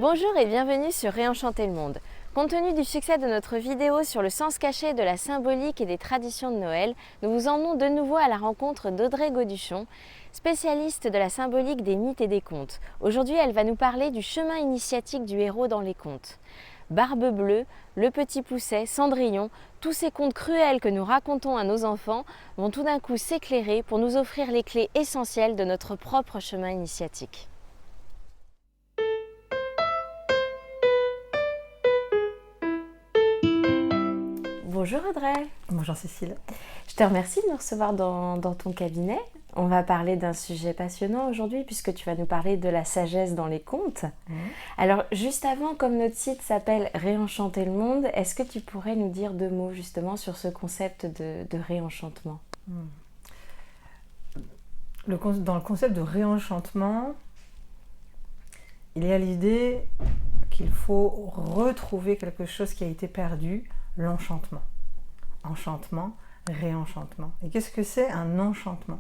Bonjour et bienvenue sur Réenchanter le monde. Compte tenu du succès de notre vidéo sur le sens caché de la symbolique et des traditions de Noël, nous vous emmenons de nouveau à la rencontre d'Audrey Goduchon, spécialiste de la symbolique des mythes et des contes. Aujourd'hui, elle va nous parler du chemin initiatique du héros dans les contes. Barbe Bleue, Le Petit Poucet, Cendrillon, tous ces contes cruels que nous racontons à nos enfants vont tout d'un coup s'éclairer pour nous offrir les clés essentielles de notre propre chemin initiatique. Bonjour Audrey. Bonjour Cécile. Je te remercie de nous recevoir dans ton cabinet. On va parler d'un sujet passionnant aujourd'hui puisque tu vas nous parler de la sagesse dans les contes. Alors juste avant, comme notre site s'appelle Réenchanter le monde, est-ce que tu pourrais nous dire deux mots justement sur ce concept de réenchantement? Dans le concept de réenchantement, il y a l'idée qu'il faut retrouver quelque chose qui a été perdu, l'enchantement. Enchantement, réenchantement. Et qu'est-ce que c'est un enchantement?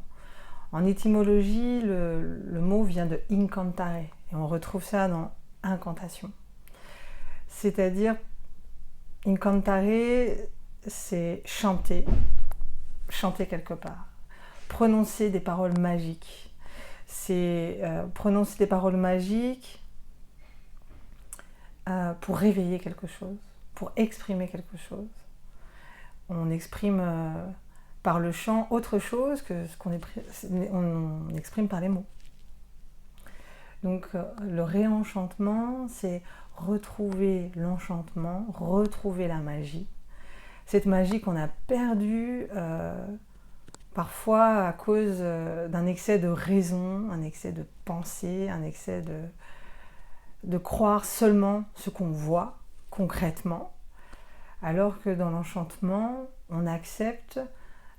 En étymologie, le mot vient de incantare, et on retrouve ça dans incantation. C'est-à-dire, incantare, c'est chanter quelque part, prononcer des paroles magiques. C'est prononcer des paroles magiques pour réveiller quelque chose, pour exprimer quelque chose. On exprime par le chant autre chose que ce qu'on exprime par les mots. Donc le réenchantement, c'est retrouver l'enchantement, retrouver la magie. Cette magie qu'on a perdue parfois à cause d'un excès de raison, un excès de pensée, un excès de croire seulement ce qu'on voit concrètement. Alors que dans l'enchantement, on accepte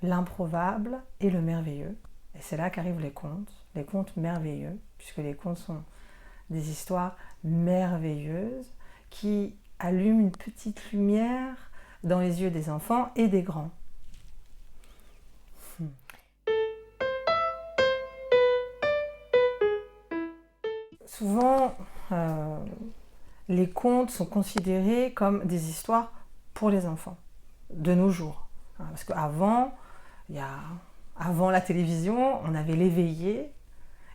l'improbable et le merveilleux. Et c'est là qu'arrivent les contes merveilleux, puisque les contes sont des histoires merveilleuses qui allument une petite lumière dans les yeux des enfants et des grands. Souvent, les contes sont considérés comme des histoires pour les enfants, de nos jours. Parce qu'avant, avant la télévision, on avait les veillées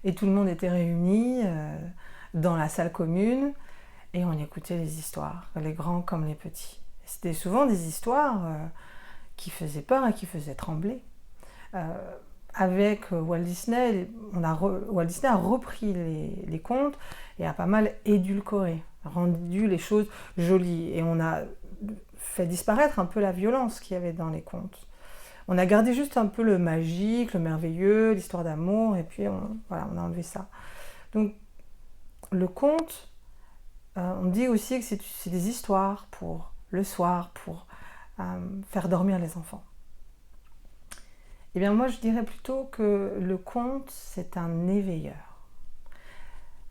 et tout le monde était réuni dans la salle commune et on écoutait les histoires, les grands comme les petits. C'était souvent des histoires qui faisaient peur et qui faisaient trembler. Avec Walt Disney, Walt Disney a repris les contes et a pas mal édulcoré, rendu les choses jolies. Et on a fait disparaître un peu la violence qu'il y avait dans les contes. On a gardé juste un peu le magique, le merveilleux, l'histoire d'amour, et puis on a enlevé ça. Donc le conte, on dit aussi que c'est des histoires pour le soir, pour faire dormir les enfants. Eh bien moi je dirais plutôt que le conte c'est un éveilleur.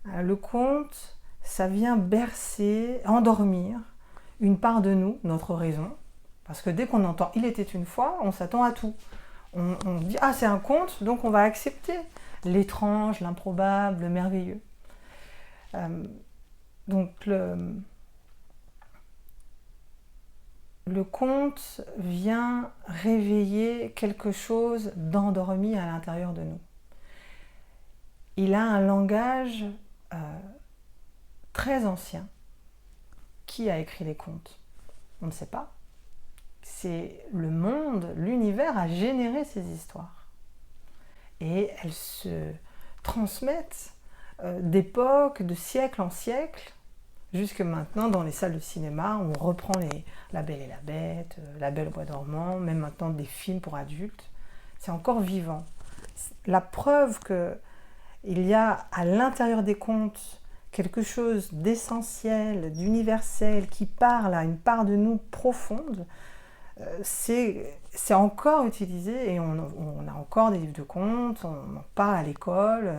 Le conte, ça vient bercer, endormir une part de nous, notre raison, parce que dès qu'on entend « il était une fois », on s'attend à tout. On dit « ah c'est un conte », donc on va accepter l'étrange, l'improbable, le merveilleux. Donc le conte vient réveiller quelque chose d'endormi à l'intérieur de nous. Il a un langage très ancien. Qui a écrit les contes? On ne sait pas. C'est le monde, l'univers a généré ces histoires. Et elles se transmettent d'époque, de siècle en siècle, jusque maintenant dans les salles de cinéma, on reprend La Belle et la Bête, La Belle au Bois dormant, même maintenant des films pour adultes. C'est encore vivant. La preuve qu'il y a à l'intérieur des contes quelque chose d'essentiel, d'universel, qui parle à une part de nous profonde, c'est encore utilisé et on a encore des livres de contes, on en parle à l'école,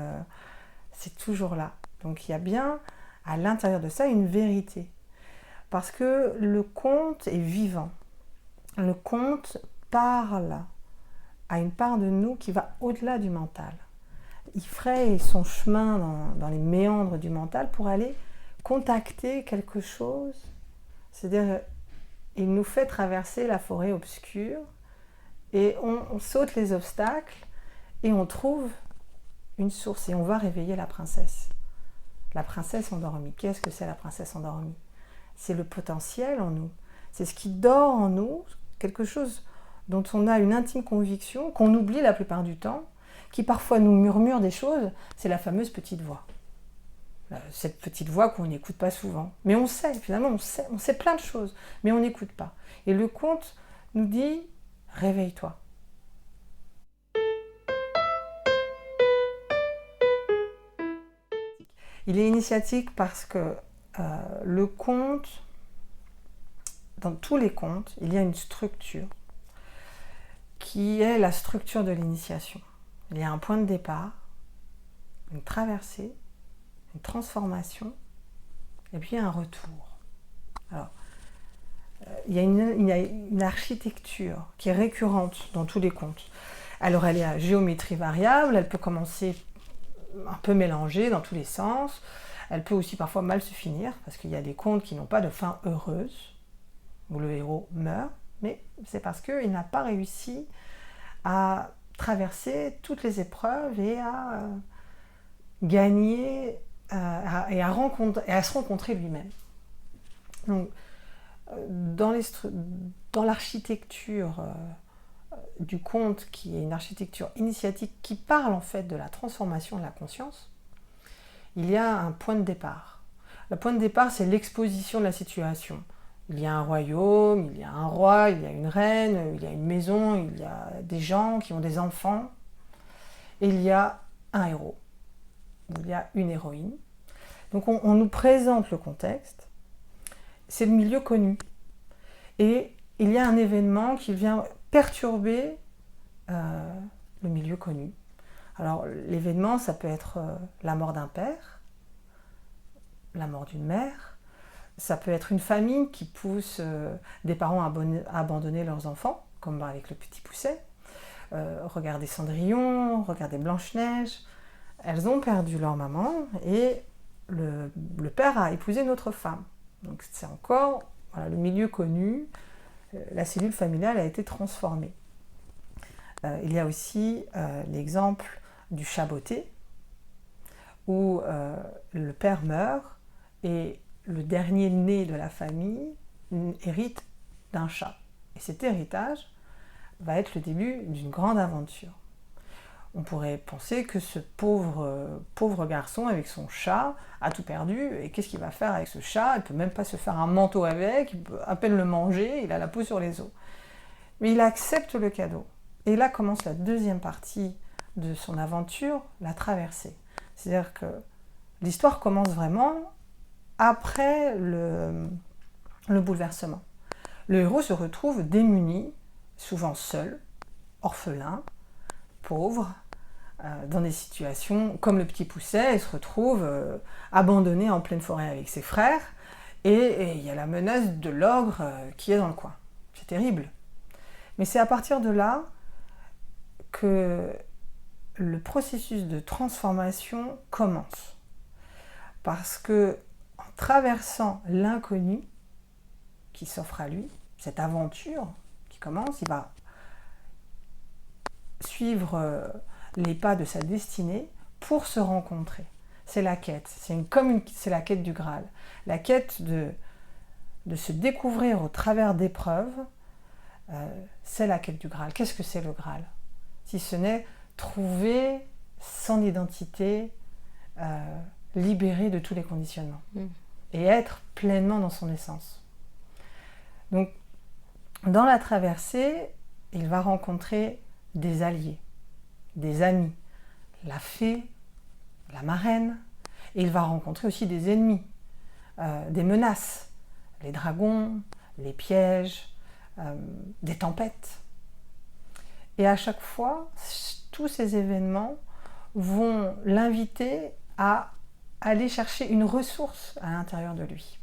c'est toujours là. Donc il y a bien à l'intérieur de ça une vérité. Parce que le conte est vivant. Le conte parle à une part de nous qui va au-delà du mental. Il fraye son chemin dans les méandres du mental pour aller contacter quelque chose, c'est-à-dire il nous fait traverser la forêt obscure et on saute les obstacles et on trouve une source et on va réveiller la princesse. La princesse endormie. Qu'est-ce que c'est la princesse endormie? C'est le potentiel en nous. C'est ce qui dort en nous, quelque chose dont on a une intime conviction, qu'on oublie la plupart du temps, qui parfois nous murmure des choses, c'est la fameuse petite voix. Cette petite voix qu'on n'écoute pas souvent. Mais on sait, finalement, on sait plein de choses, mais on n'écoute pas. Et le conte nous dit, réveille-toi. Il est initiatique parce que le conte, dans tous les contes, il y a une structure qui est la structure de l'initiation. Il y a un point de départ, une traversée, une transformation, et puis un retour. Alors, il y a une architecture qui est récurrente dans tous les contes. Alors, elle est à géométrie variable, elle peut commencer un peu mélangée dans tous les sens, elle peut aussi parfois mal se finir, parce qu'il y a des contes qui n'ont pas de fin heureuse, où le héros meurt, mais c'est parce qu'il n'a pas réussi à traverser toutes les épreuves et à gagner et à se rencontrer lui-même. Donc, dans l'architecture du conte, qui est une architecture initiatique qui parle en fait de la transformation de la conscience, il y a un point de départ. Le point de départ, c'est l'exposition de la situation. Il y a un royaume, il y a un roi, il y a une reine, il y a une maison, il y a des gens qui ont des enfants, et il y a un héros, il y a une héroïne. Donc on nous présente le contexte, c'est le milieu connu, et il y a un événement qui vient perturber le milieu connu. Alors l'événement, ça peut être la mort d'un père, la mort d'une mère, ça peut être une famille qui pousse des parents à abandonner leurs enfants, comme avec le Petit Poucet. Regardez Cendrillon, regardez Blanche-Neige. Elles ont perdu leur maman et le père a épousé une autre femme. Donc c'est encore le milieu connu, la cellule familiale a été transformée. Il y a aussi l'exemple du chat botté, où le père meurt et le dernier né de la famille hérite d'un chat. Et cet héritage va être le début d'une grande aventure. On pourrait penser que ce pauvre garçon avec son chat a tout perdu, et qu'est-ce qu'il va faire avec ce chat? Il ne peut même pas se faire un manteau avec, il peut à peine le manger, il a la peau sur les os. Mais il accepte le cadeau. Et là commence la deuxième partie de son aventure, la traversée. C'est-à-dire que l'histoire commence vraiment après le bouleversement. Le héros se retrouve démuni, souvent seul, orphelin, pauvre, dans des situations comme le Petit Poucet, il se retrouve abandonné en pleine forêt avec ses frères, et il y a la menace de l'ogre qui est dans le coin. C'est terrible. Mais c'est à partir de là que le processus de transformation commence. Parce que en traversant l'inconnu qui s'offre à lui, cette aventure qui commence, il va suivre les pas de sa destinée pour se rencontrer. C'est la quête, c'est la quête du Graal. La quête de se découvrir au travers d'épreuves, c'est la quête du Graal. Qu'est-ce que c'est le Graal? Si ce n'est trouver son identité, libérée de tous les conditionnements, et être pleinement dans son essence. Donc, dans la traversée, il va rencontrer des alliés, des amis, la fée, la marraine, et il va rencontrer aussi des ennemis, des menaces, les dragons, les pièges, des tempêtes. Et à chaque fois, tous ces événements vont l'inviter à aller chercher une ressource à l'intérieur de lui.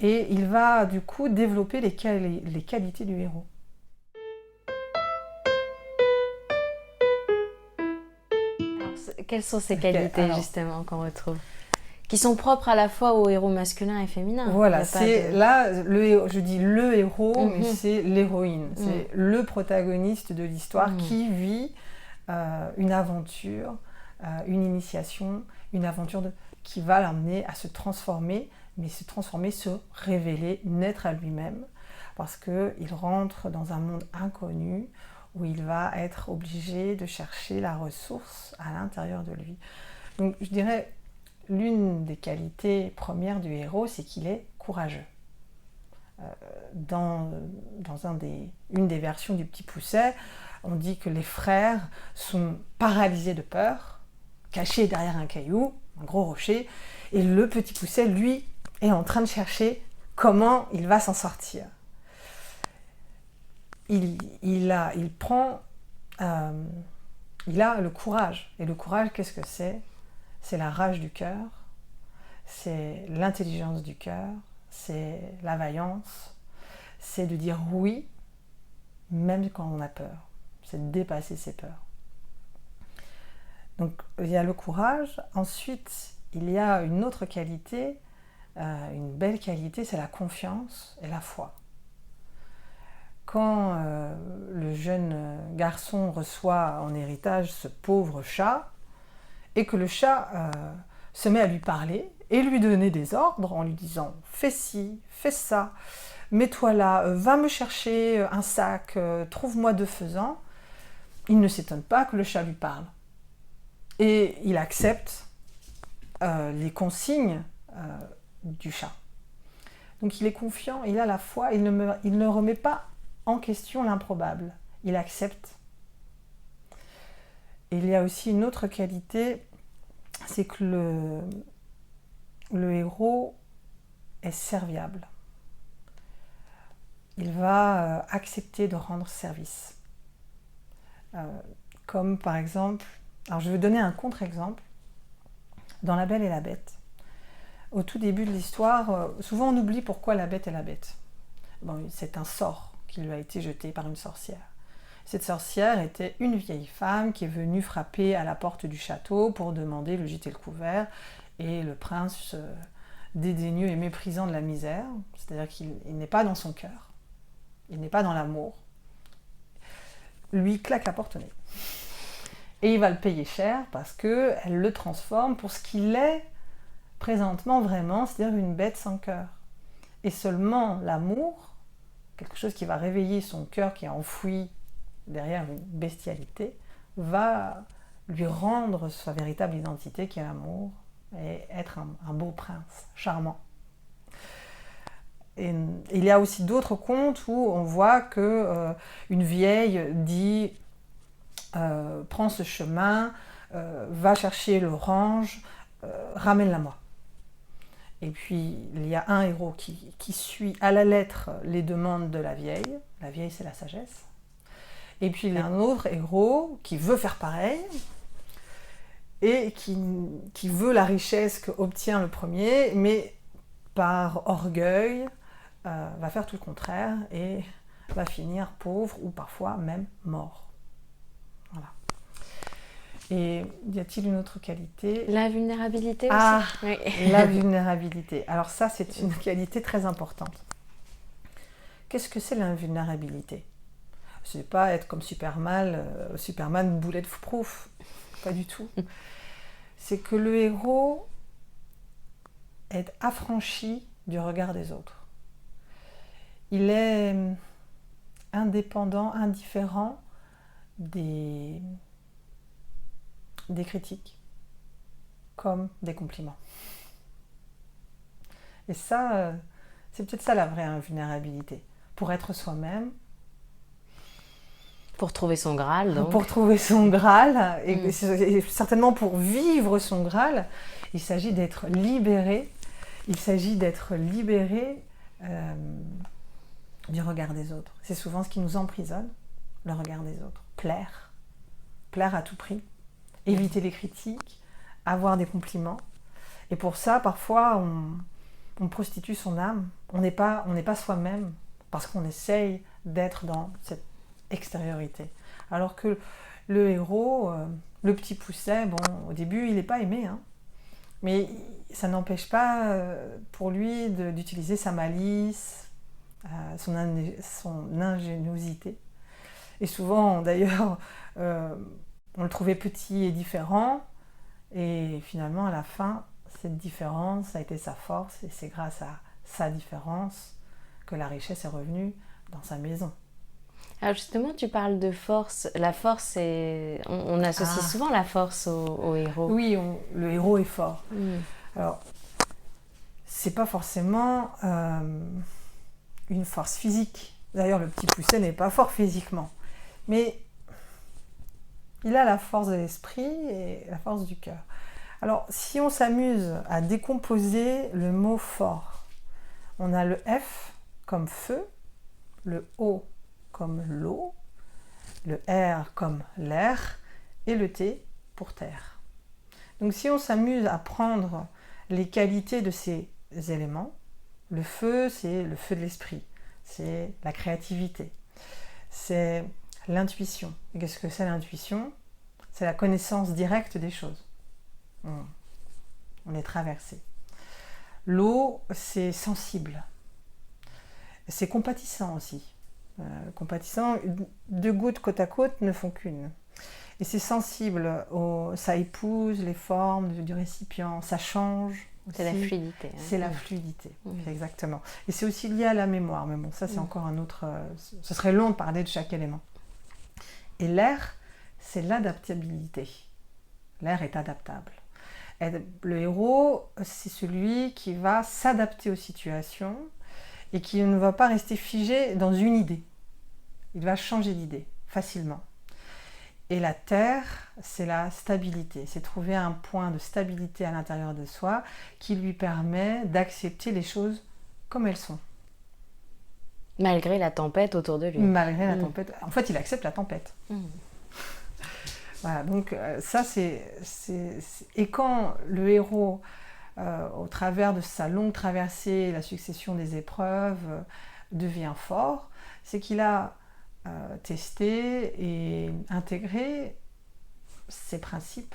Et il va du coup développer les qualités du héros. Alors, quelles sont ces qualités justement qu'on retrouve? Qui sont propres à la fois aux héros masculins et féminins. Voilà, c'est là, je dis le héros, mais c'est l'héroïne. C'est le protagoniste de l'histoire qui vit une aventure, une initiation, une aventure qui va l'amener à se transformer, mais se transformer, se révéler, naître à lui-même, parce qu'il rentre dans un monde inconnu où il va être obligé de chercher la ressource à l'intérieur de lui. Donc je dirais, l'une des qualités premières du héros, c'est qu'il est courageux. Dans une des versions du Petit Pousset, on dit que les frères sont paralysés de peur, cachés derrière un caillou, un gros rocher, et le Petit Pousset, lui, est en train de chercher comment il va s'en sortir. Il a le courage. Et le courage, qu'est-ce que c'est ? C'est la rage du cœur, c'est l'intelligence du cœur, c'est la vaillance, c'est de dire oui, même quand on a peur. C'est de dépasser ses peurs. Donc il y a le courage. Ensuite, il y a une autre qualité, une belle qualité, c'est la confiance et la foi. Quand le jeune garçon reçoit en héritage ce pauvre chat, et que le chat se met à lui parler et lui donner des ordres en lui disant « fais ci, fais ça, mets-toi là, va me chercher un sac, trouve-moi 2 faisans », il ne s'étonne pas que le chat lui parle. Et il accepte les consignes du chat. Donc il est confiant, il a la foi, il ne remet pas en question l'improbable, il accepte. Et il y a aussi une autre qualité, c'est que le héros est serviable. Il va accepter de rendre service. Comme par exemple, alors je vais donner un contre-exemple, dans La Belle et la Bête. Au tout début de l'histoire, souvent on oublie pourquoi la bête est la bête. Bon, c'est un sort qui lui a été jeté par une sorcière. Cette sorcière était une vieille femme qui est venue frapper à la porte du château pour demander le gîte et le couvert, et le prince, dédaigneux et méprisant de la misère, c'est-à-dire qu'il n'est pas dans son cœur, il n'est pas dans l'amour, lui claque la porte au nez. Et il va le payer cher parce qu'elle le transforme pour ce qu'il est présentement vraiment, c'est-à-dire une bête sans cœur. Et seulement l'amour, quelque chose qui va réveiller son cœur qui est enfoui derrière une bestialité, va lui rendre sa véritable identité qui est l'amour et être un beau prince, charmant. Et il y a aussi d'autres contes où on voit que une vieille dit prends ce chemin, va chercher l'orange, ramène-la-moi. Et puis il y a un héros qui suit à la lettre les demandes de la vieille. La vieille, c'est la sagesse. Et puis il y a un autre héros qui veut faire pareil et qui veut la richesse qu'obtient le premier, mais par orgueil va faire tout le contraire et va finir pauvre ou parfois même mort. Voilà. Et y a-t-il une autre qualité ? La vulnérabilité aussi. Ah, oui. La vulnérabilité. Alors ça, c'est une qualité très importante. Qu'est-ce que c'est l'invulnérabilité ? C'est pas être comme Superman bulletproof, pas du tout. C'est que le héros est affranchi du regard des autres. Il est indépendant, indifférent des critiques comme des compliments. Et ça, c'est peut-être ça la vraie invulnérabilité. Pour être soi-même. Pour trouver son Graal, donc. Pour trouver son Graal, et certainement pour vivre son Graal, il s'agit d'être libéré. Il s'agit d'être libéré du regard des autres. C'est souvent ce qui nous emprisonne, le regard des autres. Plaire à tout prix, éviter les critiques, avoir des compliments. Et pour ça, parfois, on prostitue son âme. On n'est pas soi-même parce qu'on essaye d'être dans cette extériorité. Alors que le héros, le Petit Pousset, bon, au début, il n'est pas aimé. Hein. Mais ça n'empêche pas pour lui d'utiliser sa malice, son ingéniosité. Et souvent, d'ailleurs, on le trouvait petit et différent. Et finalement, à la fin, cette différence a été sa force. Et c'est grâce à sa différence que la richesse est revenue dans sa maison. Alors justement, tu parles de force. La force, on associe souvent la force au héros. Oui, le héros est fort. Alors, c'est pas forcément une force physique. D'ailleurs, le petit Pousset n'est pas fort physiquement. Mais il a la force de l'esprit et la force du cœur. Alors, si on s'amuse à décomposer le mot fort, on a le F comme feu, le O comme l'eau, le R comme l'air et le T pour terre. Donc si on s'amuse à prendre les qualités de ces éléments, le feu, c'est le feu de l'esprit, c'est la créativité, c'est l'intuition. Et qu'est-ce que c'est l'intuition? C'est la connaissance directe des choses. On est traversé. L'eau, c'est sensible. C'est compatissant aussi. Compatissant, deux gouttes côte à côte ne font qu'une. Et c'est sensible, ça épouse les formes du récipient, ça change. C'est la fluidité. Hein. C'est la fluidité, exactement. Et c'est aussi lié à la mémoire, mais bon, ça c'est encore un autre... ce serait long de parler de chaque élément. Et l'air, c'est l'adaptabilité. L'air est adaptable. Et le héros, c'est celui qui va s'adapter aux situations et qui ne va pas rester figé dans une idée. Il va changer d'idée facilement. Et la terre, c'est la stabilité. C'est trouver un point de stabilité à l'intérieur de soi qui lui permet d'accepter les choses comme elles sont. Malgré la tempête autour de lui. Malgré la tempête. En fait, il accepte la tempête. Voilà, donc ça, Et quand le héros, au travers de sa longue traversée, la succession des épreuves, devient fort, c'est qu'il a testé et intégré ces principes.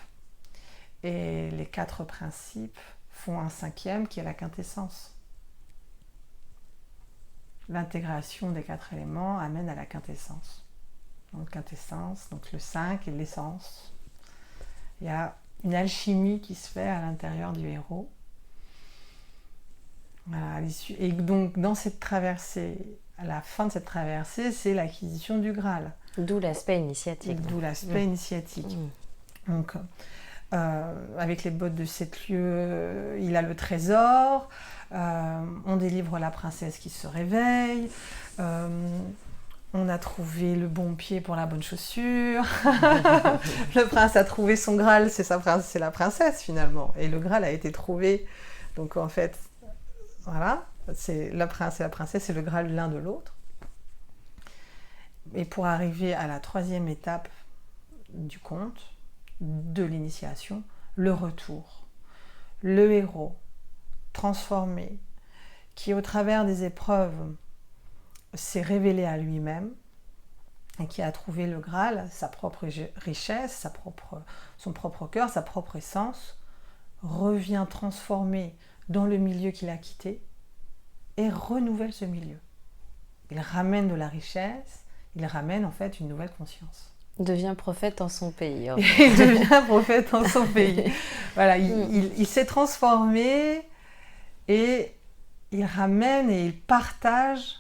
Et les 4 principes font un 5e qui est la quintessence. L'intégration des 4 éléments amène à la quintessence. Donc quintessence, donc le 5 et l'essence. Il y a une alchimie qui se fait à l'intérieur du héros. Voilà, et donc dans cette traversée, à la fin de cette traversée, c'est l'acquisition du Graal. D'où l'aspect initiatique. D'où l'aspect initiatique. Donc avec les bottes de 7 lieues, il a le trésor, on délivre la princesse qui se réveille, on a trouvé le bon pied pour la bonne chaussure, le prince a trouvé son Graal, c'est la princesse finalement, et le Graal a été trouvé, donc en fait, voilà, c'est le prince et la princesse, c'est le Graal l'un de l'autre. Et pour arriver à la 3e étape du conte, de l'initiation, le retour. Le héros transformé, qui au travers des épreuves s'est révélé à lui-même et qui a trouvé le Graal, sa propre richesse, son propre cœur, sa propre essence, revient transformé dans le milieu qu'il a quitté et renouvelle ce milieu. Il ramène de la richesse, il ramène en fait une nouvelle conscience. Il devient prophète en son pays. Il devient prophète en son pays. Voilà, il s'est transformé et il ramène et il partage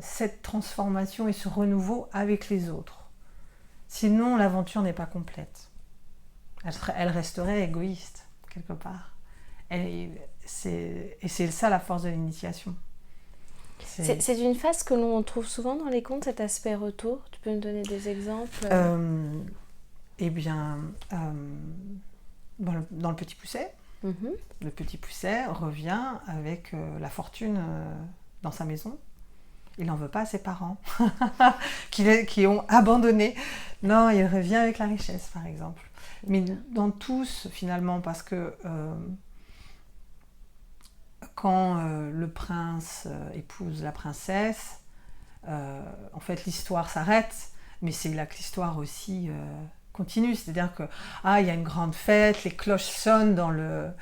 cette transformation et ce renouveau avec les autres. Sinon, l'aventure n'est pas complète. Elle resterait égoïste, quelque part. Et c'est ça la force de l'initiation. C'est une phase que l'on trouve souvent dans les contes, cet aspect retour. Tu peux nous donner des exemples? Eh bien, dans le Petit Pousset, le Petit Pousset revient avec la fortune dans sa maison. Il n'en veut pas à ses parents qui ont abandonné. Non, il revient avec la richesse, par exemple. Mais dans tous, finalement, parce que quand le prince épouse la princesse, en fait, l'histoire s'arrête, mais c'est là que l'histoire aussi continue. C'est-à-dire que il y a une grande fête, les cloches sonnent dans le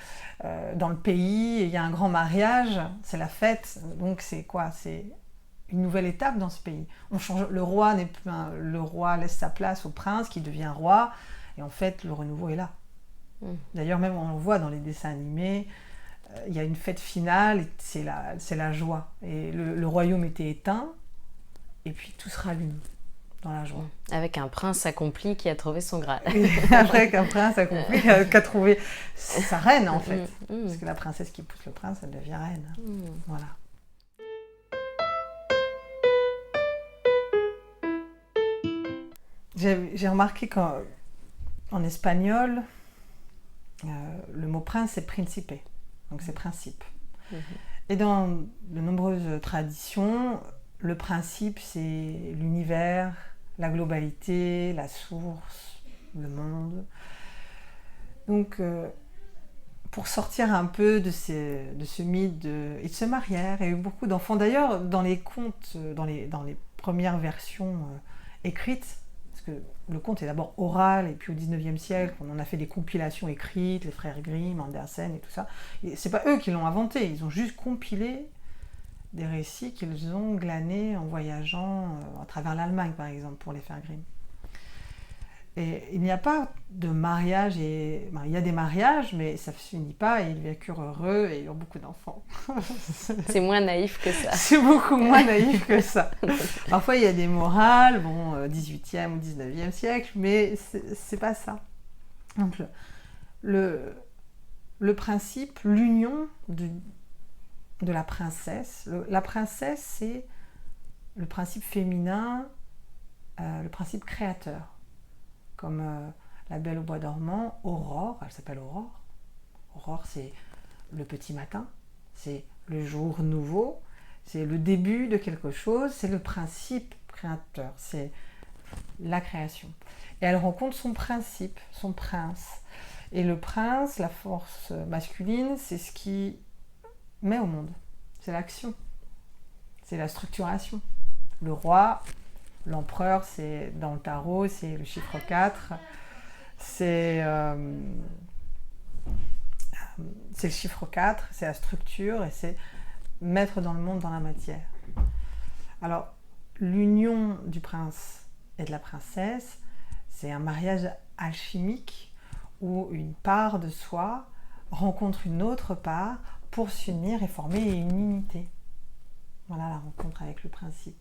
pays, il y a un grand mariage, c'est la fête. Donc c'est quoi? C'est une nouvelle étape dans ce pays. On change, le roi laisse sa place au prince qui devient roi, et en fait le renouveau est là. D'ailleurs même on le voit dans les dessins animés, il y a une fête finale, et c'est la joie. Et le royaume était éteint, et puis tout se rallume dans la joie. Avec un prince accompli qui a trouvé son Graal. Avec un prince accompli qui a trouvé sa reine en fait. Parce que la princesse qui pousse le prince, elle devient reine. Voilà. J'ai remarqué qu'en espagnol, le mot prince c'est principe, donc c'est principe. Et dans de nombreuses traditions, le principe c'est l'univers, la globalité, la source, le monde. Donc, pour sortir un peu de ce mythe, ils se marièrent, il y a eu beaucoup d'enfants. D'ailleurs, dans les contes, dans les premières versions écrites, parce que le conte est d'abord oral, et puis au 19e siècle, on en a fait des compilations écrites, les frères Grimm, Andersen et tout ça. Et c'est pas eux qui l'ont inventé, ils ont juste compilé des récits qu'ils ont glanés en voyageant à travers l'Allemagne, par exemple, pour les frères Grimm. Et il n'y a pas de mariage, il y a des mariages, mais ça ne se finit pas, et ils vécurent heureux et ils ont beaucoup d'enfants. C'est moins naïf que ça. C'est beaucoup moins naïf que ça. Parfois il y a des morales, 18e ou 19e siècle, mais c'est pas ça. Donc le principe, l'union de la princesse. La princesse, c'est le principe féminin, le principe créateur. Comme la Belle au bois dormant, Aurore, elle s'appelle Aurore. Aurore, c'est le petit matin, c'est le jour nouveau, c'est le début de quelque chose, c'est le principe créateur, c'est la création. Et elle rencontre son principe, son prince. Et le prince, la force masculine, c'est ce qui met au monde, c'est l'action, c'est la structuration. Le roi, l'empereur, c'est dans le tarot, c'est le chiffre 4, c'est le chiffre 4, c'est la structure et c'est mettre dans le monde, dans la matière. Alors, l'union du prince et de la princesse, c'est un mariage alchimique où une part de soi rencontre une autre part pour s'unir et former une unité. Voilà la rencontre avec le principe.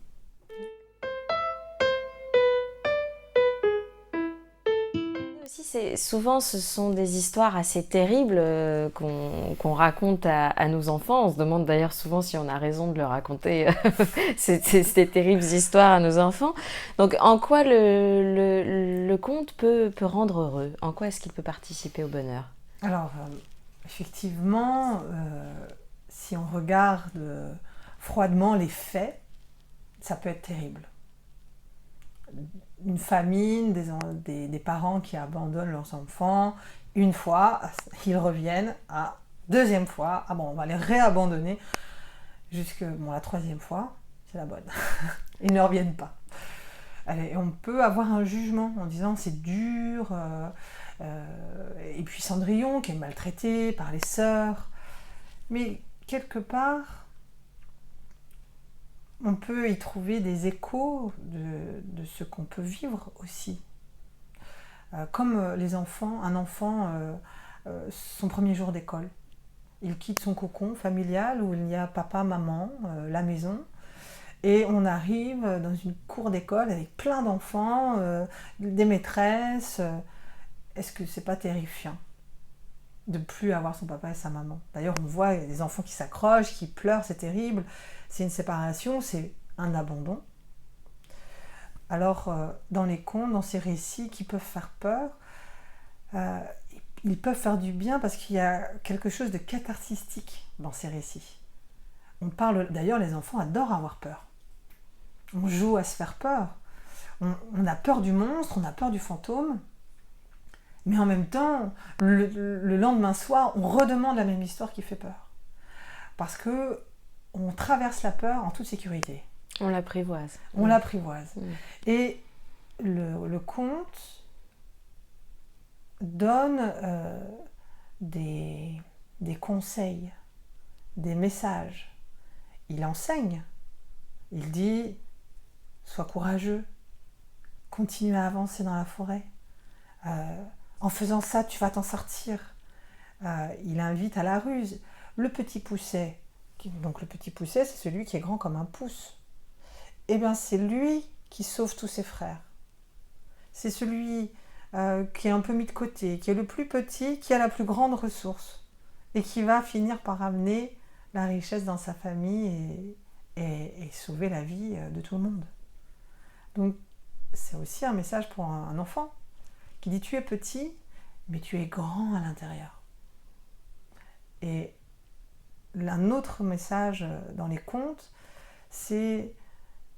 Souvent, ce sont des histoires assez terribles qu'on raconte à nos enfants. On se demande d'ailleurs souvent si on a raison de leur raconter ces terribles histoires à nos enfants. Donc, en quoi le conte peut rendre heureux? En quoi est-ce qu'il peut participer au bonheur? Alors, effectivement, si on regarde froidement les faits, ça peut être terrible. Une famine, des parents qui abandonnent leurs enfants, une fois, ils reviennent, deuxième fois, on va les réabandonner, la troisième fois, c'est la bonne. Ils ne reviennent pas. Allez, on peut avoir un jugement en disant c'est dur, et puis Cendrillon qui est maltraité par les sœurs, mais quelque part, on peut y trouver des échos de ce qu'on peut vivre aussi. Comme les enfants, un enfant, son premier jour d'école. Il quitte son cocon familial où il y a papa, maman, la maison, et on arrive dans une cour d'école avec plein d'enfants, des maîtresses. Est-ce que c'est pas terrifiant de plus avoir son papa et sa maman? D'ailleurs, on voit des enfants qui s'accrochent, qui pleurent, c'est terrible. C'est une séparation, c'est un abandon. Alors, dans les contes, dans ces récits qui peuvent faire peur, ils peuvent faire du bien parce qu'il y a quelque chose de catharsistique dans ces récits. D'ailleurs, les enfants adorent avoir peur. On joue à se faire peur. On a peur du monstre, on a peur du fantôme. Mais en même temps, le lendemain soir, on redemande la même histoire qui fait peur. Parce que on traverse la peur en toute sécurité. On l'apprivoise. On l'apprivoise. Et le conte donne des conseils, des messages. Il enseigne. Il dit « Sois courageux, continue à avancer dans la forêt. En faisant ça, tu vas t'en sortir. » Il invite à la ruse. Le petit pousset, donc le petit pousset, c'est celui qui est grand comme un pouce. Eh bien, c'est lui qui sauve tous ses frères. C'est celui qui est un peu mis de côté, qui est le plus petit, qui a la plus grande ressource et qui va finir par amener la richesse dans sa famille et sauver la vie de tout le monde. Donc, c'est aussi un message pour un enfant qui dit « Tu es petit, mais tu es grand à l'intérieur. » Et un autre message dans les contes, c'est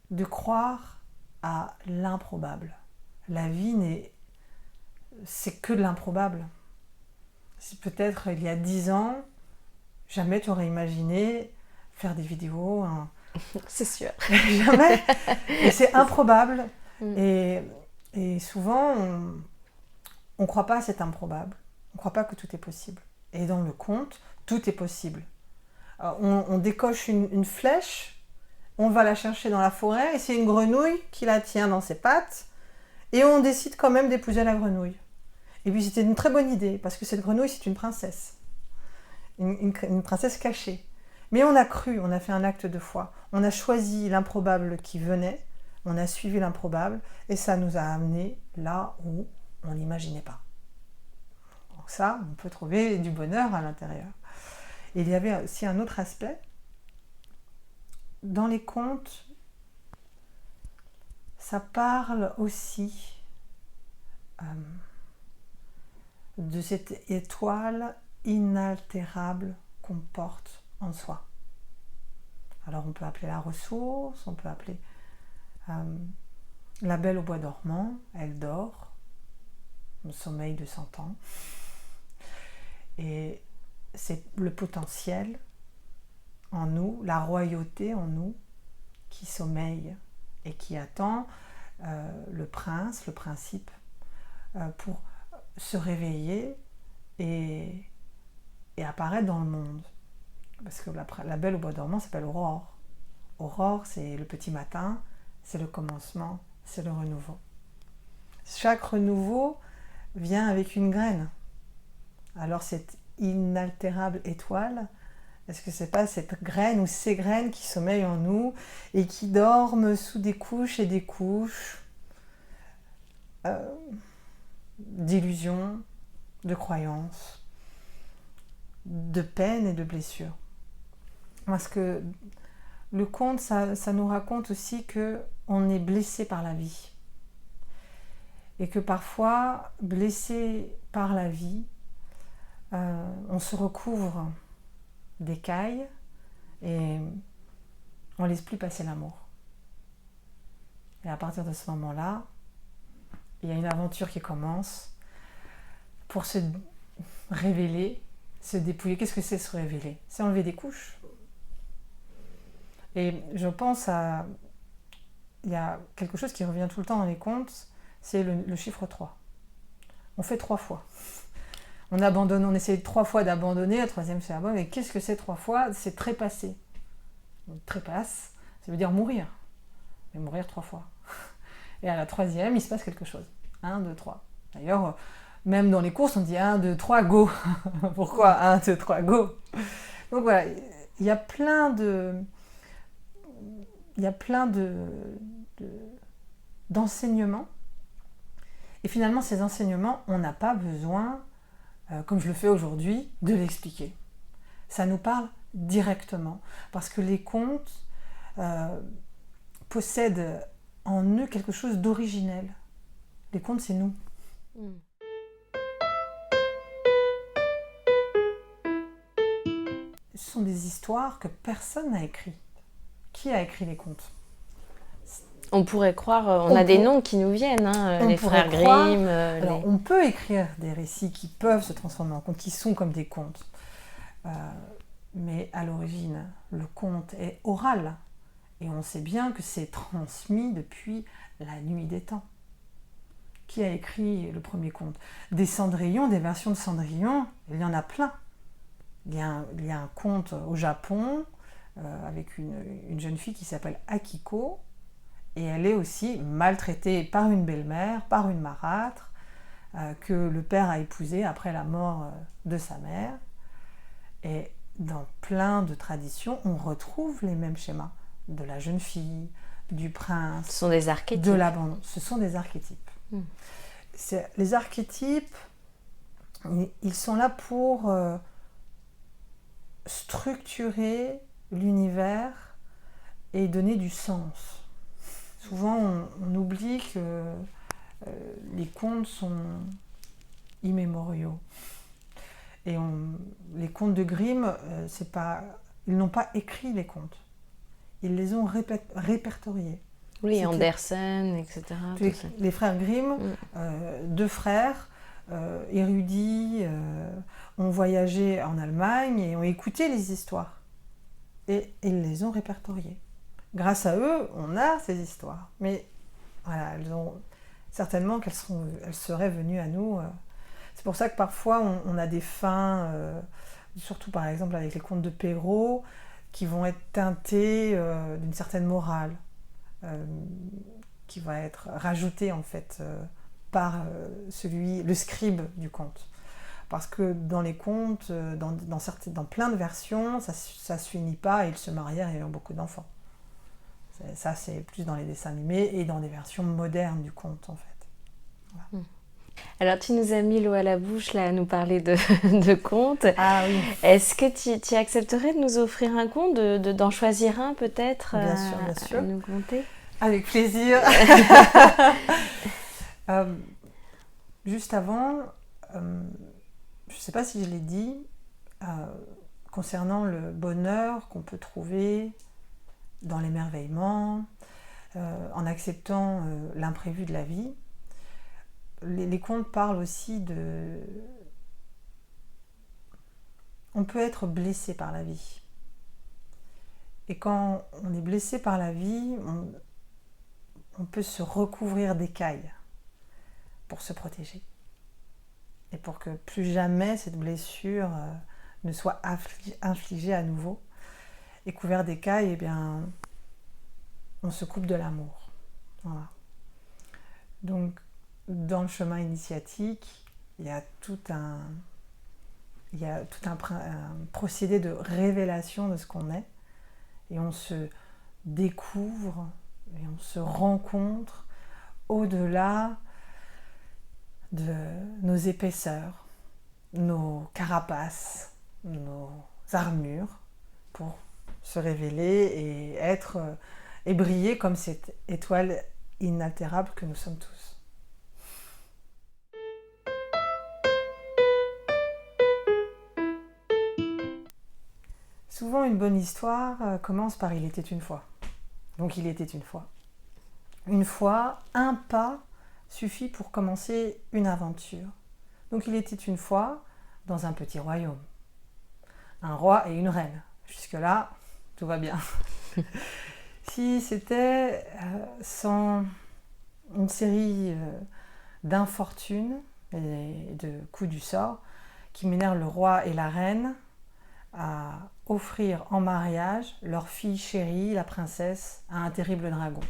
de croire à l'improbable. La vie, c'est que de l'improbable. Si peut-être il y a 10 ans, jamais tu aurais imaginé faire des vidéos. C'est sûr. Jamais. Et c'est improbable. Et souvent, on ne croit pas à cet improbable. On ne croit pas que tout est possible. Et dans le conte, tout est possible. On décoche une flèche, on va la chercher dans la forêt, et c'est une grenouille qui la tient dans ses pattes, et on décide quand même d'épouser la grenouille. Et puis c'était une très bonne idée, parce que cette grenouille, c'est une princesse. Une princesse cachée. Mais on a cru, on a fait un acte de foi. On a choisi l'improbable qui venait, on a suivi l'improbable, et ça nous a amenés là où on n'imaginait pas. Donc ça, on peut trouver du bonheur à l'intérieur. Et il y avait aussi un autre aspect. Dans les contes, ça parle aussi de cette étoile inaltérable qu'on porte en soi. Alors on peut appeler la ressource, on peut appeler la belle au bois dormant, elle dort, le sommeil de 100 ans. Et c'est le potentiel en nous, la royauté en nous, qui sommeille et qui attend le prince, le principe, pour se réveiller et apparaître dans le monde. Parce que la belle au bois dormant s'appelle Aurore. Aurore, c'est le petit matin, c'est le commencement, c'est le renouveau. Chaque renouveau vient avec une graine. Alors cette inaltérable étoile, est-ce que c'est pas cette graine ou ces graines qui sommeillent en nous et qui dorment sous des couches et des couches d'illusions, de croyances, de peines et de blessures. Parce que le conte, ça nous raconte aussi qu'on est blessé par la vie. Et que parfois, blessé par la vie, on se recouvre d'écailles et on ne laisse plus passer l'amour. Et à partir de ce moment-là, il y a une aventure qui commence pour se révéler, se dépouiller. Qu'est-ce que c'est se révéler? C'est enlever des couches. Et je pense il y a quelque chose qui revient tout le temps dans les contes, c'est le chiffre 3. On fait 3 fois. On abandonne, on essaie 3 fois d'abandonner, la troisième c'est la bonne. Et qu'est-ce que c'est 3 fois? C'est trépasser. Donc trépasse, ça veut dire mourir. Mais mourir 3 fois. Et à la troisième, il se passe quelque chose. 1, 2, 3. D'ailleurs, même dans les courses, on dit 1, 2, 3, go. Pourquoi 1, 2, 3, go? Donc voilà, il y a plein d'enseignements. Et finalement, ces enseignements, on n'a pas besoin, comme je le fais aujourd'hui, de l'expliquer. Ça nous parle directement. Parce que les contes possèdent en eux quelque chose d'originel. Les contes, c'est nous. Ce sont des histoires que personne n'a écrites. Qui a écrit les contes? On pourrait croire, on a des noms qui nous viennent, les frères Grimm. Alors, on peut écrire des récits qui peuvent se transformer en contes, qui sont comme des contes. Mais à l'origine, le conte est oral. Et on sait bien que c'est transmis depuis la nuit des temps. Qui a écrit le premier conte? Des Cendrillon, des versions de Cendrillon, il y en a plein. Il y a un conte au Japon avec une jeune fille qui s'appelle Akiko, et elle est aussi maltraitée par une belle-mère, par une marâtre, que le père a épousée après la mort de sa mère. Et dans plein de traditions, on retrouve les mêmes schémas de la jeune fille, du prince, Ce sont des archétypes. de l'abandon. Ce sont des archétypes. Les archétypes, ils sont là pour structurer l'univers et donner du sens. Souvent, on oublie que les contes sont immémoriaux. Et les contes de Grimm, ils n'ont pas écrit les contes. Ils les ont répertoriés. Oui, Andersen, etc. Les frères Grimm, deux frères érudits, ont voyagé en Allemagne et ont écouté les histoires. Et ils les ont répertoriées. Grâce à eux, on a ces histoires. Mais voilà, certainement qu'elles seraient venues à nous. C'est pour ça que parfois on a des fins, surtout par exemple avec les contes de Perrault, qui vont être teintés d'une certaine morale, qui va être rajoutée en fait par le scribe du conte. Parce que dans les contes, dans plein de versions, ça ne se finit pas et ils se marièrent et ont beaucoup d'enfants. Ça, c'est plus dans les dessins animés et dans des versions modernes du conte, en fait. Voilà. Alors, tu nous as mis l'eau à la bouche, là, à nous parler de contes. Ah oui. Est-ce que tu accepterais de nous offrir un conte, d'en choisir un, peut-être, bien sûr. à nous conter? Avec plaisir. Juste avant, je ne sais pas si je l'ai dit, concernant le bonheur qu'on peut trouver dans l'émerveillement, en acceptant l'imprévu de la vie. Les contes parlent aussi de... On peut être blessé par la vie. Et quand on est blessé par la vie, on peut se recouvrir d'écailles pour se protéger. Et pour que plus jamais cette blessure ne soit infligée à nouveau. Et couvert d'écailles, eh bien, on se coupe de l'amour. Voilà. Donc, dans le chemin initiatique, il y a tout un procédé de révélation de ce qu'on est. Et on se découvre et on se rencontre au-delà de nos épaisseurs, nos carapaces, nos armures, pour se révéler et briller comme cette étoile inaltérable que nous sommes tous. Souvent, une bonne histoire commence par « il était une fois ». Donc, il était une fois. Une fois, un pas suffit pour commencer une aventure. Donc, il était une fois dans un petit royaume. Un roi et une reine. Jusque-là, tout va bien. Si c'était sans une série d'infortunes et de coups du sort qui menèrent le roi et la reine à offrir en mariage leur fille chérie, la princesse, à un terrible dragon.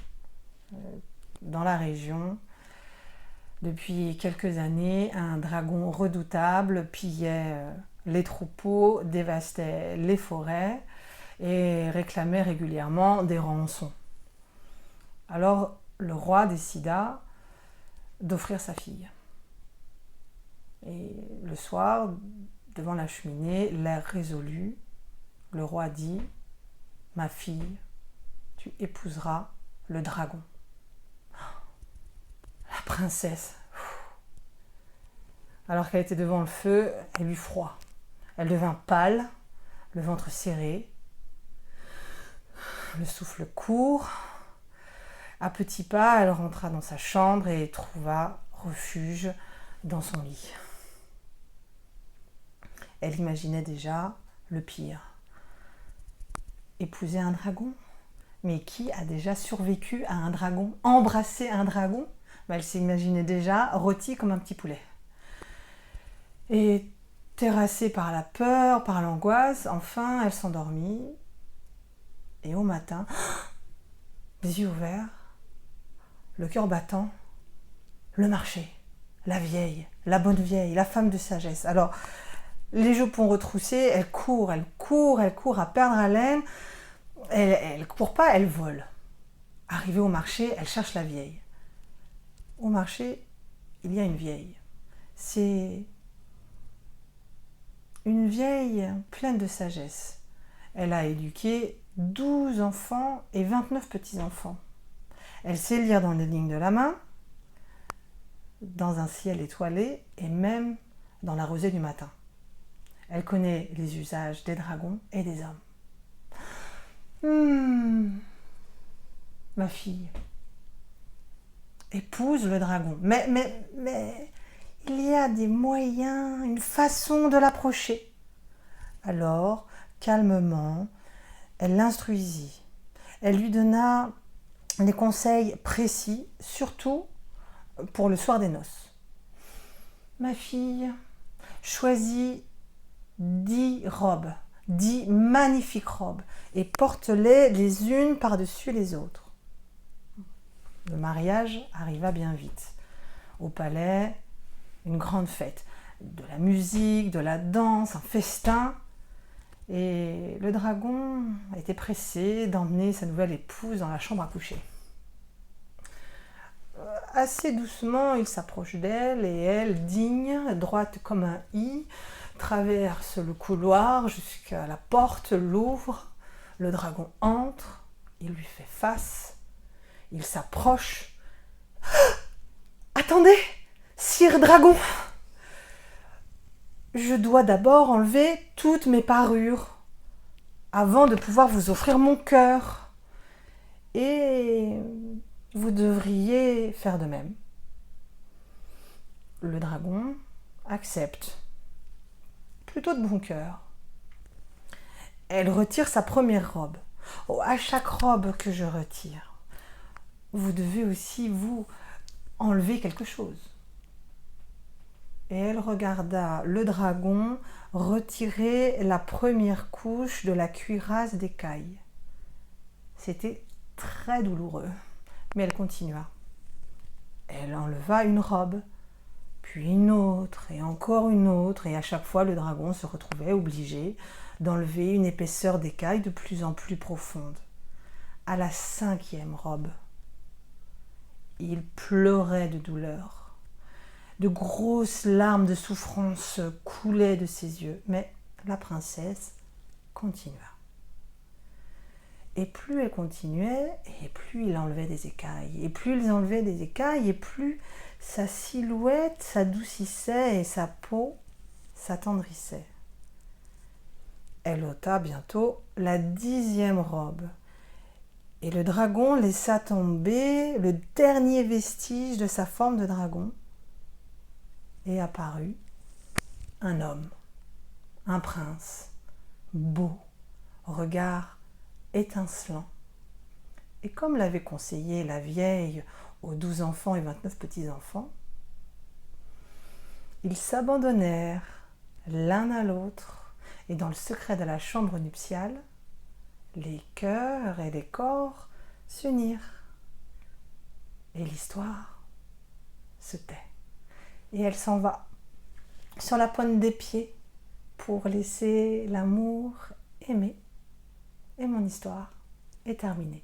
Dans la région, depuis quelques années, un dragon redoutable pillait les troupeaux, dévastait les forêts et réclamait régulièrement des rançons. Alors le roi décida d'offrir sa fille. Et le soir, devant la cheminée, l'air résolu, le roi dit « Ma fille, tu épouseras le dragon. » La princesse, alors qu'elle était devant le feu, elle eut froid. Elle devint pâle, le ventre serré, le souffle court. À petits pas, elle rentra dans sa chambre et trouva refuge dans son lit. Elle imaginait déjà le pire. Épouser un dragon? Mais qui a déjà survécu à un dragon? Embrasser un dragon? Elle s'imaginait déjà rôtie comme un petit poulet. Et terrassée par la peur, par l'angoisse, enfin elle s'endormit. Et au matin, les yeux ouverts, le cœur battant, le marché, la vieille, la bonne vieille, la femme de sagesse. Alors, les jupons retroussés, elle court à perdre haleine. Elle court pas, elle vole. Arrivée au marché, elle cherche la vieille. Au marché, il y a une vieille. C'est une vieille pleine de sagesse. Elle a éduqué 12 enfants et 29 petits-enfants. Elle sait lire dans les lignes de la main, dans un ciel étoilé et même dans la rosée du matin. Elle connaît les usages des dragons et des hommes. Ma fille, épouse le dragon. Mais il y a des moyens, une façon de l'approcher. Alors, calmement, elle l'instruisit. Elle lui donna des conseils précis, surtout pour le soir des noces. Ma fille, choisis 10 robes, 10 magnifiques robes, et porte-les les unes par-dessus les autres. Le mariage arriva bien vite. Au palais, une grande fête. De la musique, de la danse, un festin. Et le dragon était pressé d'emmener sa nouvelle épouse dans la chambre à coucher. Assez doucement, il s'approche d'elle et elle, digne, droite comme un i, traverse le couloir jusqu'à la porte, l'ouvre. Le dragon entre, il lui fait face, il s'approche. Attendez, sire dragon, je dois d'abord enlever toutes mes parures avant de pouvoir vous offrir mon cœur. Et vous devriez faire de même. Le dragon accepte, plutôt de bon cœur. Elle retire sa première robe. Oh, à chaque robe que je retire, vous devez aussi vous enlever quelque chose. Et elle regarda le dragon retirer la première couche de la cuirasse d'écaille. C'était très douloureux, mais elle continua. Elle enleva une robe, puis une autre, et encore une autre, et à chaque fois le dragon se retrouvait obligé d'enlever une épaisseur d'écaille de plus en plus profonde. À la 5e robe, il pleurait de douleur. De grosses larmes de souffrance coulaient de ses yeux, mais la princesse continua. Et plus elle continuait, et plus il enlevait des écailles, et plus il enlevait des écailles, et plus sa silhouette s'adoucissait et sa peau s'attendrissait. Elle ôta bientôt la 10e robe, et le dragon laissa tomber le dernier vestige de sa forme de dragon, et apparut un homme, un prince, beau, regard étincelant. Et comme l'avait conseillé la vieille aux 12 enfants et 29 petits-enfants, ils s'abandonnèrent l'un à l'autre, et dans le secret de la chambre nuptiale, les cœurs et les corps s'unirent. Et l'histoire se tait. Et elle s'en va sur la pointe des pieds pour laisser l'amour aimer. Et mon histoire est terminée.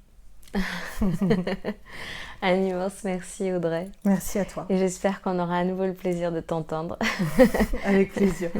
Un immense merci Audrey. Merci à toi. Et j'espère qu'on aura à nouveau le plaisir de t'entendre. Avec plaisir.